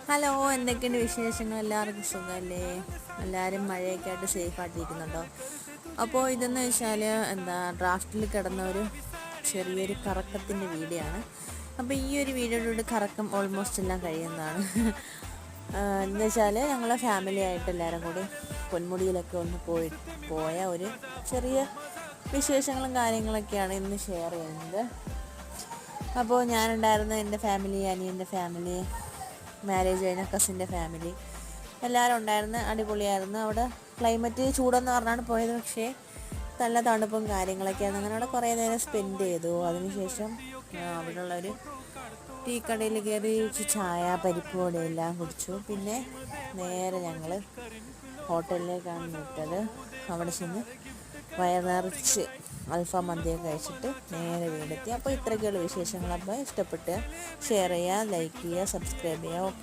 Hello, എന്തൊക്കെയുണ്ട് വിശേഷങ്ങൾ? എല്ലാവർക്കും സുഖമല്ലേ? എല്ലാവരും മഴയൊക്കെ ആയിട്ട് സേഫായിട്ടിരിക്കുന്നുണ്ടോ? അപ്പോൾ ഇതെന്ന് വെച്ചാൽ ഡ്രാഫ്റ്റിൽ കിടന്ന ഒരു ചെറിയൊരു കറക്കത്തിൻ്റെ വീഡിയോ ആണ്. അപ്പോൾ ഈ ഒരു വീഡിയോയുടെ കറക്കം ഓൾമോസ്റ്റ് എല്ലാം കഴിയുന്നതാണ്. എന്ന് വെച്ചാൽ ഞങ്ങളെ ഫാമിലി ആയിട്ട് എല്ലാവരും കൂടി പൊന്മുടിയിലൊക്കെ ഒന്ന് പോയ ഒരു ചെറിയ വിശേഷങ്ങളും കാര്യങ്ങളൊക്കെയാണ് ഇന്ന് ഷെയർ ചെയ്യുന്നത്. അപ്പോൾ ഞാനുണ്ടായിരുന്ന എൻ്റെ ഫാമിലി, അനിയൻ്റെ ഫാമിലി, മാരേജ് കഴിഞ്ഞ കസിൻ്റെ ഫാമിലി എല്ലാവരും ഉണ്ടായിരുന്നു. അടിപൊളിയായിരുന്നു. അവിടെ ക്ലൈമറ്റ് ചൂടെന്ന് പറഞ്ഞാണ് പോയത്, പക്ഷേ നല്ല തണുപ്പും കാര്യങ്ങളൊക്കെയാണ്. അങ്ങനെ അവിടെ കുറേ നേരം സ്പെൻഡ് ചെയ്തു. അതിനുശേഷം അവിടെയുള്ളൊരു ടീ കടയിൽ കയറി ചായ, പരിപ്പ് വട എല്ലാം കുടിച്ചു. പിന്നെ നേരെ ഞങ്ങൾ ഹോട്ടലിലേക്കാണ് വിട്ടത്. അവിടെ ചെന്ന് വയർ നിറച്ച് അൽഫാം മന്തിയൊക്കെ കഴിച്ചിട്ട് നേരെ വീടെത്തി. അപ്പോൾ ഇത്രയൊക്കെയുള്ള വിശേഷങ്ങൾ. അപ്പോൾ ഇഷ്ടപ്പെട്ട് ഷെയർ ചെയ്യുക, ലൈക്ക് ചെയ്യുക, സബ്സ്ക്രൈബ് ചെയ്യുക.